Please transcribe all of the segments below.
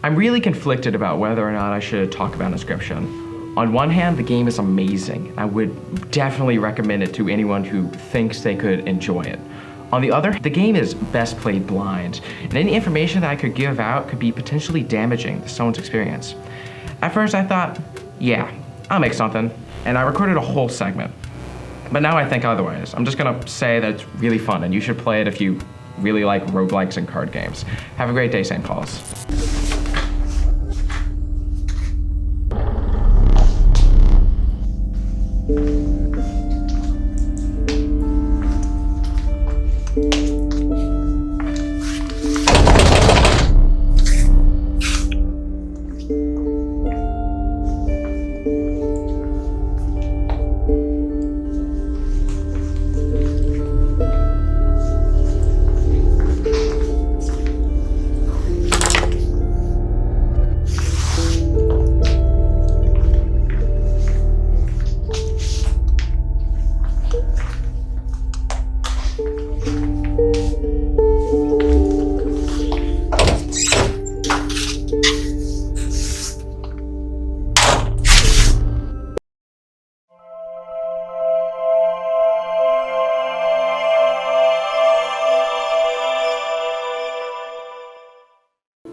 I'm really conflicted about whether or not I should talk about Inscryption. On one hand, the game is amazing. I would definitely recommend it to anyone who thinks they could enjoy it. On the other, the game is best played blind, and any information that I could give out could be potentially damaging to someone's experience. At first I thought, yeah, I'll make something, and I recorded a whole segment. But now I think otherwise. I'm just gonna say that it's really fun, and you should play it if you really like roguelikes and card games. Have a great day, St. Paul's.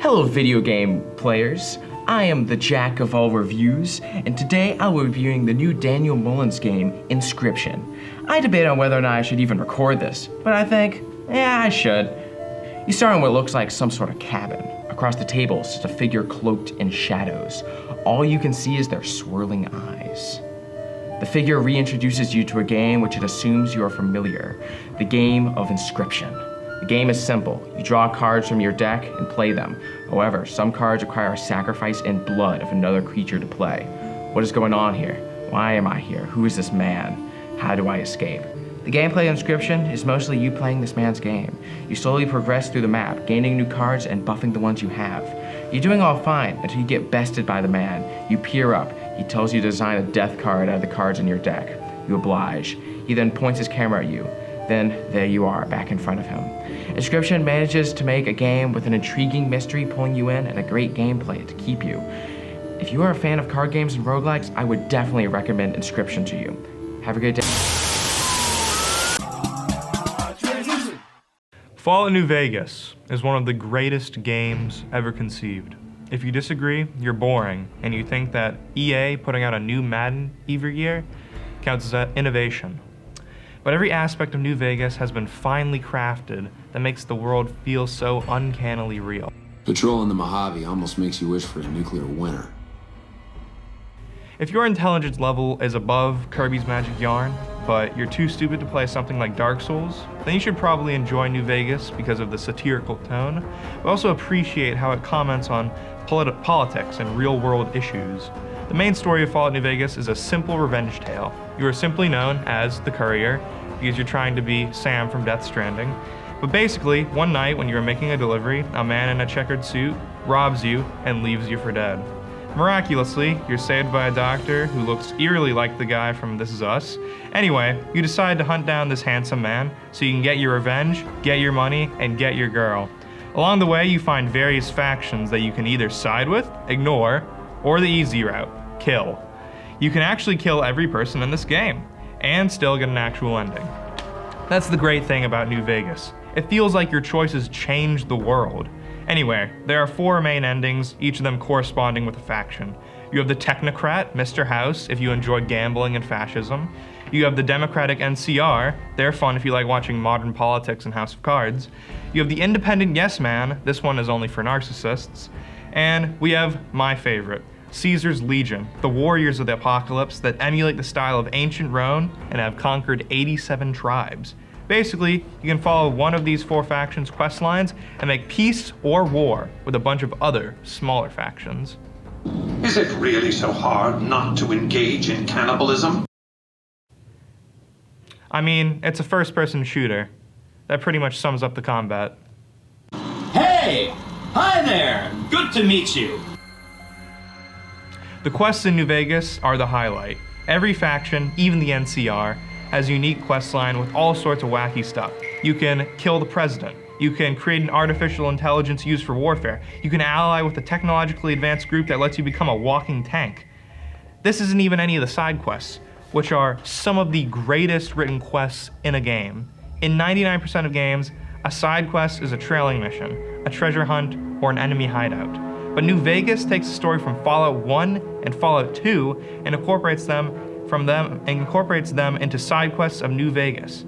Hello video game players, I am the Jack of all reviews, and today I'll be reviewing the new Daniel Mullins game, Inscryption. I debate on whether or not I should even record this, but I think, yeah, I should. You start in what looks like some sort of cabin. Across the table sits a figure cloaked in shadows. All you can see is their swirling eyes. The figure reintroduces you to a game which it assumes you are familiar, the game of Inscryption. The game is simple. You draw cards from your deck and play them. However, some cards require a sacrifice and blood of another creature to play. What is going on here? Why am I here? Who is this man? How do I escape? The gameplay of Inscryption is mostly you playing this man's game. You slowly progress through the map, gaining new cards and buffing the ones you have. You're doing all fine until you get bested by the man. You peer up. He tells you to design a death card out of the cards in your deck. You oblige. He then points his camera at you. Then there you are, back in front of him. Inscryption manages to make a game with an intriguing mystery pulling you in and a great gameplay to keep you. If you are a fan of card games and roguelikes, I would definitely recommend Inscryption to you. Have a great day. Fallout New Vegas is one of the greatest games ever conceived. If you disagree, you're boring, and you think that EA putting out a new Madden every year counts as innovation. But every aspect of New Vegas has been finely crafted that makes the world feel so uncannily real. Patrolling the Mojave almost makes you wish for a nuclear winter. If your intelligence level is above Kirby's Magic Yarn, but you're too stupid to play something like Dark Souls, then you should probably enjoy New Vegas because of the satirical tone, but also appreciate how it comments on politics and real-world issues. The main story of Fallout New Vegas is a simple revenge tale. You are simply known as the Courier because you're trying to be Sam from Death Stranding. But basically, one night when you are making a delivery, a man in a checkered suit robs you and leaves you for dead. Miraculously, you're saved by a doctor who looks eerily like the guy from This Is Us. Anyway, you decide to hunt down this handsome man so you can get your revenge, get your money, and get your girl. Along the way, you find various factions that you can either side with, ignore, or the easy route, kill. You can actually kill every person in this game, and still get an actual ending. That's the great thing about New Vegas. It feels like your choices change the world. Anyway, there are 4 main endings, each of them corresponding with a faction. You have the Technocrat, Mr. House, if you enjoy gambling and fascism. You have the Democratic NCR, they're fun if you like watching modern politics and House of Cards. You have the Independent Yes Man, this one is only for narcissists. And we have my favorite, Caesar's Legion, the warriors of the apocalypse that emulate the style of ancient Rome and have conquered 87 tribes. Basically, you can follow one of these 4 factions' quest lines and make peace or war with a bunch of other, smaller factions. Is it really so hard not to engage in cannibalism? I mean, it's a first-person shooter. That pretty much sums up the combat. Hey! Hi there! Good to meet you! The quests in New Vegas are the highlight. Every faction, even the NCR, has a unique quest line with all sorts of wacky stuff. You can kill the president, You can create an artificial intelligence used for warfare. You can ally with a technologically advanced group that lets you become a walking tank. This isn't even any of the side quests, which are some of the greatest written quests in a game. In 99% of games, a side quest is a trailing mission, a treasure hunt, or an enemy hideout. But New Vegas takes the story from Fallout 1 and Fallout 2 and incorporates them into side quests of New Vegas.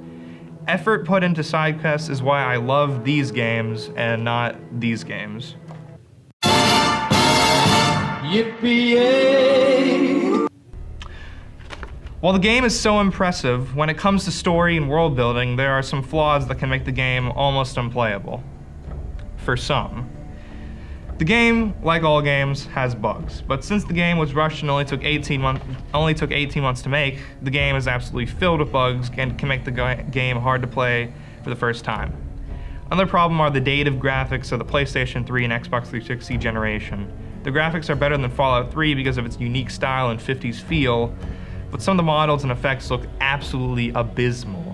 Effort put into side quests is why I love these games and not these games. Yippee! While the game is so impressive, when it comes to story and world building, there are some flaws that can make the game almost unplayable. For some. The game, like all games, has bugs, but since the game was rushed and only took 18 months to make, the game is absolutely filled with bugs and can make the game hard to play for the first time. Another problem are the dated graphics of the PlayStation 3 and Xbox 360 generation. The graphics are better than Fallout 3 because of its unique style and 50s feel, but some of the models and effects look absolutely abysmal.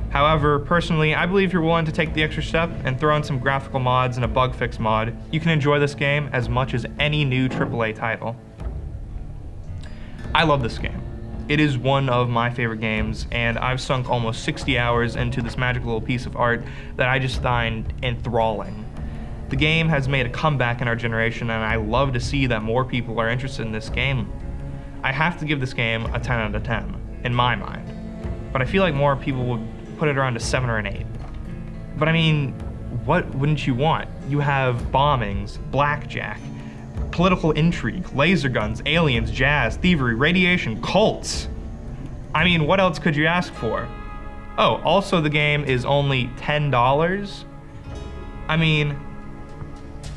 However, personally, I believe if you're willing to take the extra step and throw in some graphical mods and a bug fix mod, you can enjoy this game as much as any new AAA title. I love this game. It is one of my favorite games, and I've sunk almost 60 hours into this magical little piece of art that I just find enthralling. The game has made a comeback in our generation, and I love to see that more people are interested in this game. I have to give this game a 10 out of 10, in my mind, but I feel like more people would put it around a 7 or an 8. But I mean, what wouldn't you want? You have bombings, blackjack, political intrigue, laser guns, aliens, jazz, thievery, radiation, cults. I mean, what else could you ask for? Oh, also the game is only $10. I mean,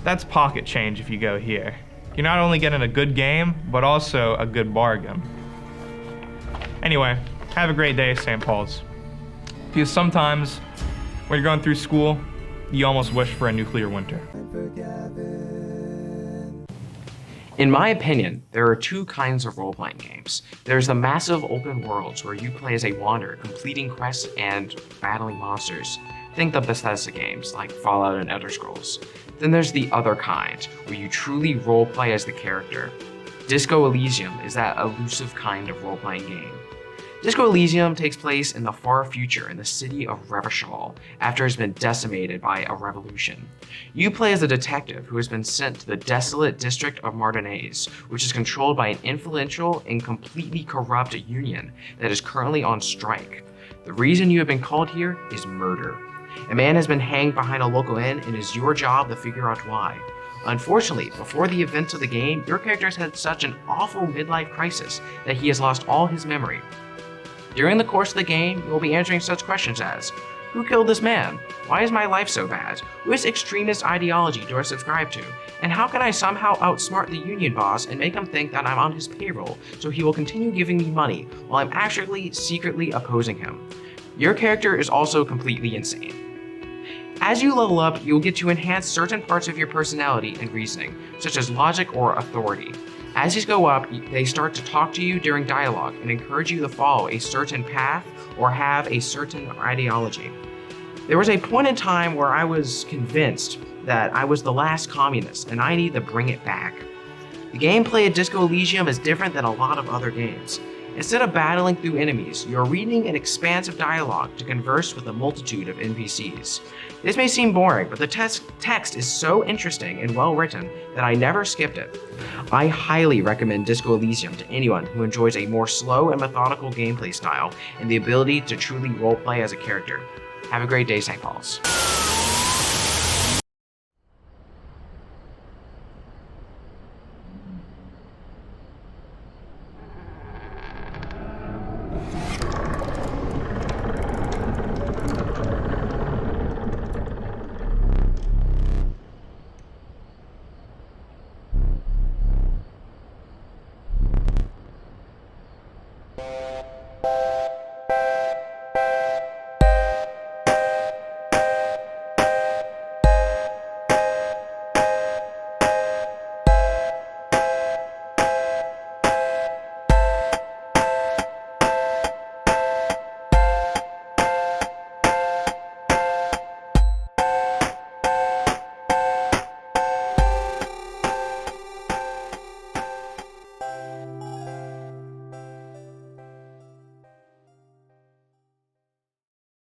that's pocket change if you go here. You're not only getting a good game, but also a good bargain. Anyway, have a great day, St. Paul's. Because sometimes, when you're going through school, you almost wish for a nuclear winter. In my opinion, there are two kinds of role-playing games. There's the massive open worlds where you play as a wanderer, completing quests and battling monsters. Think the Bethesda games like Fallout and Elder Scrolls. Then there's the other kind, where you truly role-play as the character. Disco Elysium is that elusive kind of role-playing game. Disco Elysium takes place in the far future in the city of Revachol after it has been decimated by a revolution. You play as a detective who has been sent to the desolate district of Martinez, which is controlled by an influential and completely corrupt union that is currently on strike. The reason you have been called here is murder. A man has been hanged behind a local inn, and it is your job to figure out why. Unfortunately, before the events of the game, your character has had such an awful midlife crisis that he has lost all his memory. During the course of the game, you will be answering such questions as, who killed this man? Why is my life so bad? Which extremist ideology do I subscribe to? And how can I somehow outsmart the union boss and make him think that I'm on his payroll so he will continue giving me money while I'm actually secretly opposing him? Your character is also completely insane. As you level up, you will get to enhance certain parts of your personality and reasoning, such as logic or authority. As these go up, they start to talk to you during dialogue and encourage you to follow a certain path or have a certain ideology. There was a point in time where I was convinced that I was the last communist and I need to bring it back. The gameplay of Disco Elysium is different than a lot of other games. Instead of battling through enemies, you are reading an expansive dialogue to converse with a multitude of NPCs. This may seem boring, but the text is so interesting and well written that I never skipped it. I highly recommend Disco Elysium to anyone who enjoys a more slow and methodical gameplay style and the ability to truly roleplay as a character. Have a great day, St. Paul's.